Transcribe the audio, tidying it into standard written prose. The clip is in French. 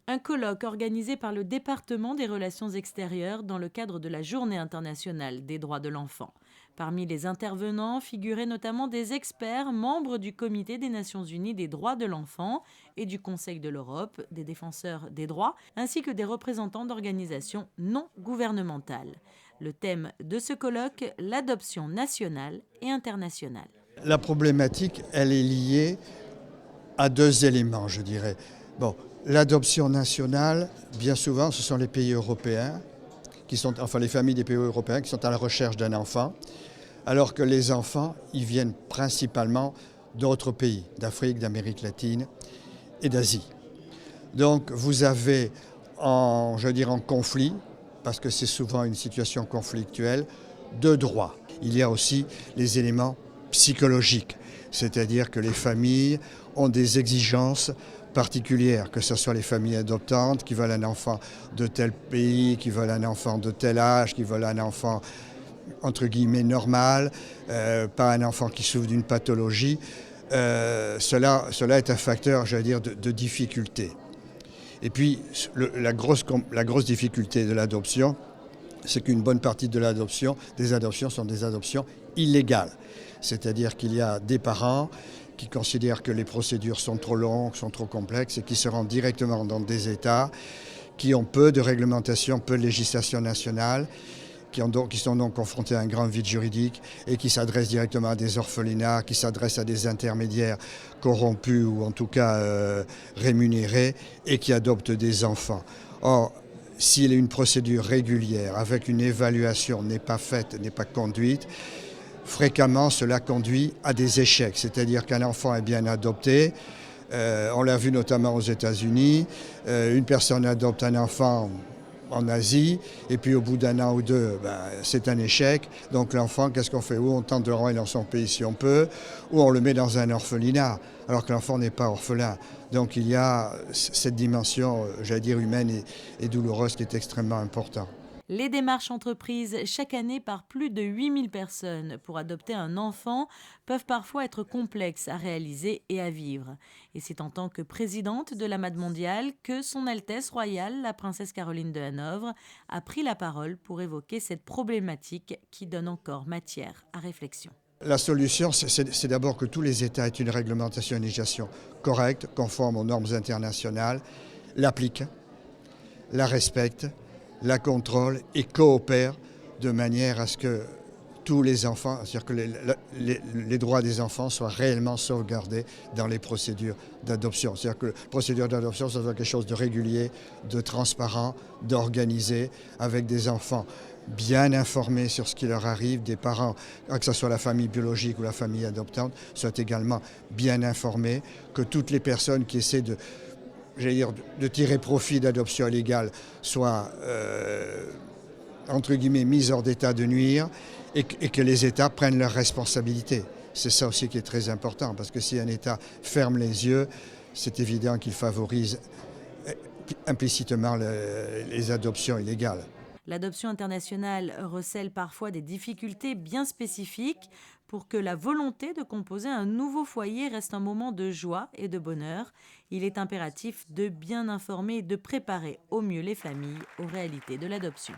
Un colloque organisé par le département des relations extérieures dans le cadre de la Journée internationale des droits de l'enfant. Parmi les intervenants figuraient notamment des experts membres du Comité des Nations Unies des droits de l'enfant et du Conseil de l'Europe, des défenseurs des droits, ainsi que des représentants d'organisations non gouvernementales. Le thème de ce colloque, l'adoption nationale et internationale. La problématique, elle est liée à deux éléments, je dirais. Bon, l'adoption nationale, bien souvent, ce sont les pays européens, les familles des pays européens qui sont à la recherche d'un enfant, alors que les enfants, ils viennent principalement d'autres pays, d'Afrique, d'Amérique latine et d'Asie. Donc vous avez, en conflit, parce que c'est souvent une situation conflictuelle, deux droits. Il y a aussi les éléments psychologiques, c'est-à-dire que les familles ont des exigences particulières, que ce soit les familles adoptantes qui veulent un enfant de tel pays, qui veulent un enfant de tel âge, qui veulent un enfant entre guillemets normal, pas un enfant qui souffre d'une pathologie. Cela est un facteur, de difficulté. Et puis, la grosse difficulté de l'adoption, c'est qu'une bonne partie des adoptions sont des adoptions illégales. C'est-à-dire qu'il y a des parents qui considèrent que les procédures sont trop longues, sont trop complexes et qui se rendent directement dans des États qui ont peu de réglementation, peu de législation nationale, qui sont donc confrontés à un grand vide juridique et qui s'adressent directement à des orphelinats, qui s'adressent à des intermédiaires corrompus ou en tout cas rémunérés et qui adoptent des enfants. Or, si une procédure régulière avec une évaluation n'est pas faite, n'est pas conduite, fréquemment cela conduit à des échecs, c'est-à-dire qu'un enfant est bien adopté. On l'a vu notamment aux États-Unis, une personne adopte un enfant en Asie, et puis au bout d'un an ou deux, c'est un échec. Donc l'enfant, qu'est-ce qu'on fait? Ou on tente de le renvoyer dans son pays si on peut, ou on le met dans un orphelinat, alors que l'enfant n'est pas orphelin. Donc il y a cette dimension, humaine et douloureuse qui est extrêmement importante. Les démarches entreprises chaque année par plus de 8000 personnes pour adopter un enfant peuvent parfois être complexes à réaliser et à vivre. Et c'est en tant que présidente de la MAD mondiale que Son Altesse Royale, la princesse Caroline de Hanovre, a pris la parole pour évoquer cette problématique qui donne encore matière à réflexion. La solution, c'est d'abord que tous les États aient une réglementation et une législation correcte, conforme aux normes internationales, l'appliquent, la respectent, la contrôle et coopère de manière à ce que tous les enfants, c'est-à-dire que les droits des enfants soient réellement sauvegardés dans les procédures d'adoption. C'est-à-dire que les procédures d'adoption, ça doit être quelque chose de régulier, de transparent, d'organisé, avec des enfants bien informés sur ce qui leur arrive, des parents, que ce soit la famille biologique ou la famille adoptante, soient également bien informés, que toutes les personnes qui essaient de tirer profit d'adoption illégale soient, entre guillemets, mises hors d'état de nuire et que les États prennent leurs responsabilités. C'est ça aussi qui est très important, parce que si un État ferme les yeux, c'est évident qu'il favorise implicitement les adoptions illégales. L'adoption internationale recèle parfois des difficultés bien spécifiques. Pour que la volonté de composer un nouveau foyer reste un moment de joie et de bonheur, il est impératif de bien informer et de préparer au mieux les familles aux réalités de l'adoption.